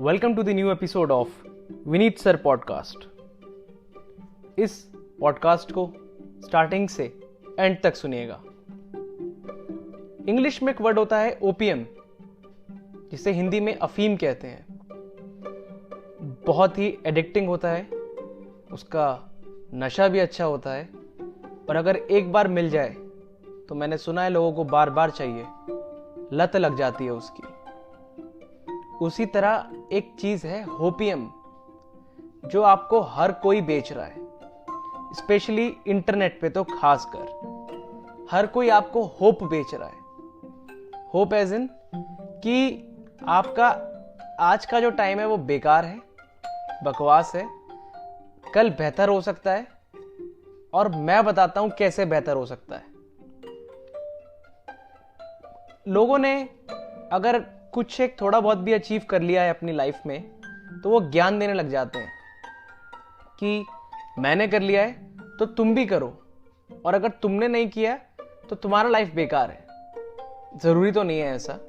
Welcome to the new episode of Vineet sir podcast. इस podcast को starting से end तक सुनिएगा। इंग्लिश में एक वर्ड होता है ओपीएम, जिसे हिंदी में अफीम कहते हैं। बहुत ही एडिक्टिंग होता है, उसका नशा भी अच्छा होता है, और अगर एक बार मिल जाए तो मैंने सुना है लोगों को बार बार चाहिए, लत लग जाती है उसकी। उसी तरह एक चीज है होपियम, जो आपको हर कोई बेच रहा है, स्पेशली इंटरनेट पे तो खासकर हर कोई आपको होप बेच रहा है। होप एज इन कि आपका आज का जो टाइम है वो बेकार है, बकवास है, कल बेहतर हो सकता है, और मैं बताता हूं कैसे बेहतर हो सकता है। लोगों ने अगर कुछ एक थोड़ा बहुत भी अचीव कर लिया है अपनी लाइफ में, तो वो ज्ञान देने लग जाते हैं कि मैंने कर लिया है तो तुम भी करो, और अगर तुमने नहीं किया तो तुम्हारा लाइफ बेकार है। जरूरी तो नहीं है ऐसा।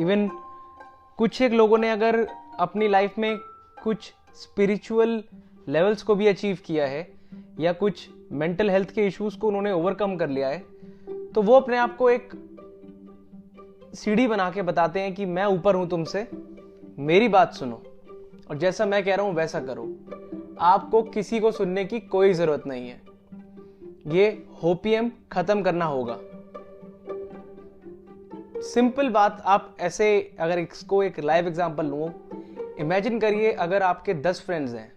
इवन कुछ एक लोगों ने अगर अपनी लाइफ में कुछ स्पिरिचुअल लेवल्स को भी अचीव किया है, या कुछ मेंटल हेल्थ के इश्यूज को उन्होंने ओवरकम कर लिया है, तो वो अपने आप को एक सीढ़ी बना के बताते हैं कि मैं ऊपर हूं तुमसे, मेरी बात सुनो और जैसा मैं कह रहा हूं वैसा करो। आपको किसी को सुनने की कोई जरूरत नहीं है। ये होपियम खत्म करना होगा। सिंपल बात, आप ऐसे अगर इसको एक लाइव एग्जांपल लूं, इमेजिन करिए अगर आपके 10 फ्रेंड्स हैं,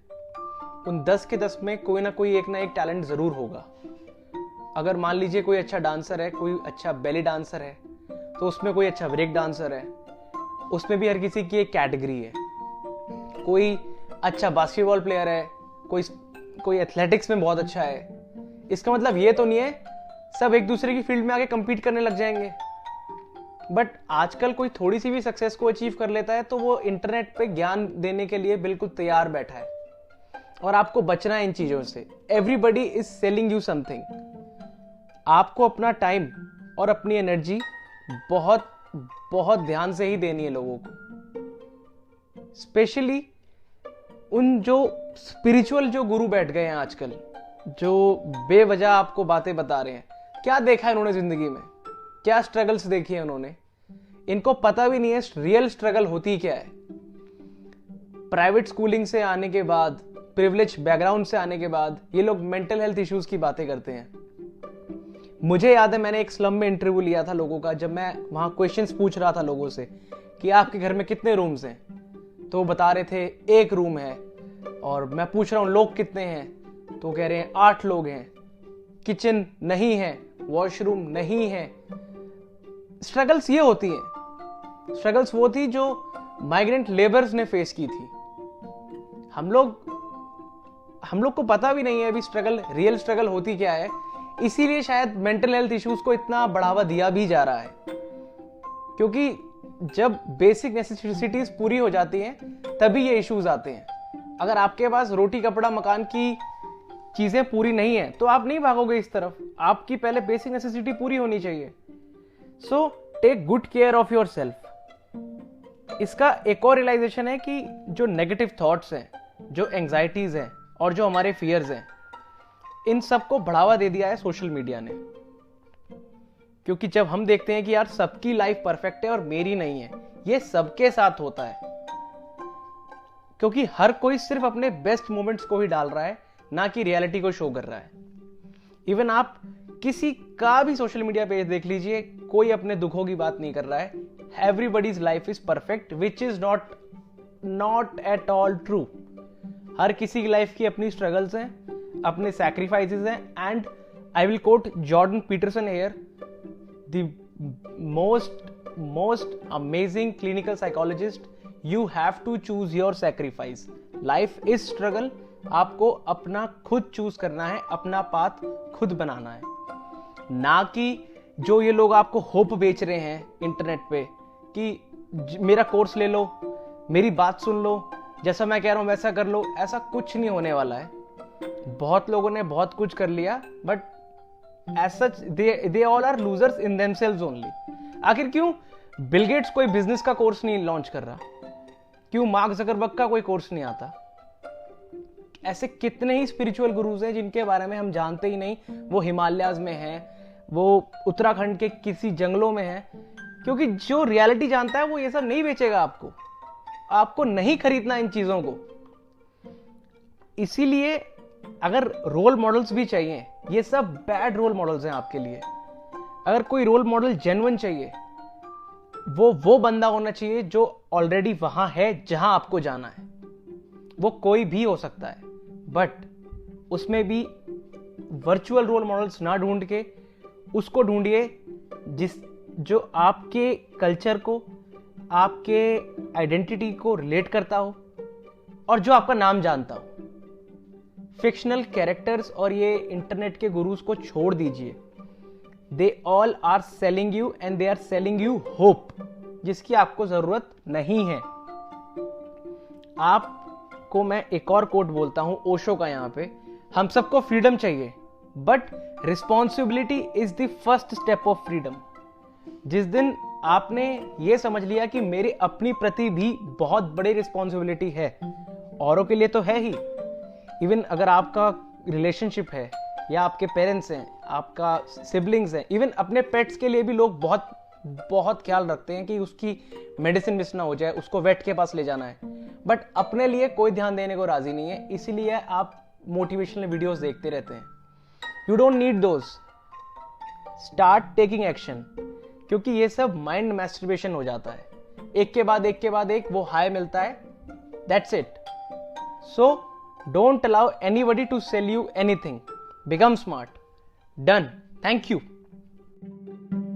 उन 10 के 10 में कोई ना एक टैलेंट जरूर होगा। अगर मान लीजिए कोई अच्छा डांसर है, कोई अच्छा बेली डांसर है, तो उसमें कोई अच्छा ब्रेक डांसर है, उसमें भी हर किसी की एक कैटेगरी है। कोई अच्छा बास्केटबॉल प्लेयर है, कोई एथलेटिक्स में बहुत अच्छा है। इसका मतलब ये तो नहीं है सब एक दूसरे की फील्ड में आके compete करने लग जाएंगे, बट आजकल कोई थोड़ी सी भी सक्सेस को अचीव कर लेता है तो वो इंटरनेट पे ज्ञान देने के लिए बिल्कुल तैयार बैठा है, और आपको बचना है इन चीजों से। Everybody is selling you something. आपको अपना टाइम और अपनी एनर्जी बहुत बहुत ध्यान से ही देनी है लोगों को, स्पेशली उन जो स्पिरिचुअल जो गुरु बैठ गए हैं आजकल, जो बेवजह आपको बातें बता रहे हैं। क्या देखा है उन्होंने जिंदगी में, क्या स्ट्रगल्स देखी है उन्होंने, इनको पता भी नहीं है रियल स्ट्रगल होती क्या है। प्राइवेट स्कूलिंग से आने के बाद, प्रिविलेज बैकग्राउंड से आने के बाद ये लोग मेंटल हेल्थ इश्यूज की बातें करते हैं। मुझे याद है मैंने एक स्लम में इंटरव्यू लिया था लोगों का, जब मैं वहां क्वेश्चंस पूछ रहा था लोगों से कि आपके घर में कितने रूम्स हैं, तो वो बता रहे थे 1 रूम है, और मैं पूछ रहा हूं लोग कितने हैं, तो कह रहे हैं 8 लोग हैं, किचन नहीं है, वॉशरूम नहीं है। स्ट्रगल्स ये होती हैं, स्ट्रगल्स वो थी जो माइग्रेंट लेबर्स ने फेस की थी। हम लोग को पता भी नहीं है अभी स्ट्रगल, रियल स्ट्रगल होती क्या है। इसीलिए शायद मेंटल हेल्थ इश्यूज को इतना बढ़ावा दिया भी जा रहा है, क्योंकि जब बेसिक नेसेसिटीज पूरी हो जाती हैं तभी ये इश्यूज आते हैं। अगर आपके पास रोटी कपड़ा मकान की चीजें पूरी नहीं है तो आप नहीं भागोगे इस तरफ। आपकी पहले बेसिक नेसेसिटी पूरी होनी चाहिए। So take good care of yourself. इसका एक और रियलाइजेशन है कि जो नेगेटिव थॉट्स हैं, जो एंजाइटीज हैं, और जो हमारे फियर्स हैं, इन सबको बढ़ावा दे दिया है सोशल मीडिया ने। क्योंकि जब हम देखते हैं कि यार सबकी लाइफ परफेक्ट है और मेरी नहीं है, ये सबके साथ होता है, क्योंकि हर कोई सिर्फ अपने बेस्ट मोमेंट्स को ही डाल रहा है, ना कि रियलिटी को शो कर रहा है। इवन आप किसी का भी सोशल मीडिया पेज देख लीजिए, कोई अपने दुखों की बात नहीं कर रहा है। Everybody's life is perfect, which is not at all true. हर किसी की लाइफ की अपनी स्ट्रगल्स हैं, अपने सैक्रिफाइसेस हैं, and I will quote Jordan Peterson here, the most amazing clinical psychologist. You have to choose your sacrifice. Life is struggle, आपको अपना खुद चूज करना है, अपना पाथ खुद बनाना है, ना कि जो ये लोग आपको होप बेच रहे हैं इंटरनेट पे कि मेरा कोर्स ले लो, मेरी बात सुन लो, जैसा मैं कह रहा हूं वैसा कर लो। ऐसा कुछ नहीं होने वाला है। बहुत लोगों ने बहुत कुछ कर लिया, but as such they all are losers in themselves only. आखिर क्यों बिल गेट्स कोई बिजनेस का कोर्स नहीं लॉन्च कर रहा? क्यों मार्क जकरबर्ग का कोई कोर्स नहीं आता? ऐसे कितने ही स्पिरिचुअल गुरुज हैं जिनके बारे में हम जानते ही नहीं, वो हिमालयाज में हैं, वो उत्तराखंड के किसी जंगलों में हैं, क्योंकि जो रियलिटी जानता है वो ये सब नहीं बेचेगा आपको नहीं खरीदना इन चीजों को। इसीलिए अगर रोल मॉडल्स भी चाहिए, ये सब बैड रोल मॉडल्स हैं आपके लिए। अगर कोई रोल मॉडल जेन्युइन चाहिए, वो बंदा होना चाहिए जो ऑलरेडी वहां है जहां आपको जाना है। वो कोई भी हो सकता है, बट उसमें भी वर्चुअल रोल मॉडल्स ना ढूंढ के उसको ढूंढिए जो आपके कल्चर को, आपके आइडेंटिटी को रिलेट करता हो और जो आपका नाम जानता हो। फिक्शनल कैरेक्टर्स और ये इंटरनेट के गुरुज को छोड़ दीजिए। They all are selling you and they are selling you hope, जिसकी आपको जरूरत नहीं है। आपको मैं एक और कोट बोलता हूं ओशो का यहां पे, हम सबको फ्रीडम चाहिए but responsibility is the first step of freedom. जिस दिन आपने ये समझ लिया कि मेरे अपनी प्रति भी बहुत बड़ी रिस्पॉन्सिबिलिटी है, औरों के लिए तो है ही, इवन अगर आपका रिलेशनशिप है या आपके पेरेंट्स हैं, आपका सिबलिंग्स हैं, इवन अपने पेट्स के लिए भी लोग बहुत बहुत ख्याल रखते हैं कि उसकी मेडिसिन मिस ना हो जाए, उसको वेट के पास ले जाना है, बट अपने लिए कोई ध्यान देने को राजी नहीं है। इसीलिए आप मोटिवेशनल वीडियोस देखते रहते हैं। You don't need those, start taking action, क्योंकि ये सब माइंड मैस्टरबेशन हो जाता है। एक के बाद एक वो हाई मिलता है, that's it. So don't allow anybody to sell you anything. Become smart. Done. Thank you.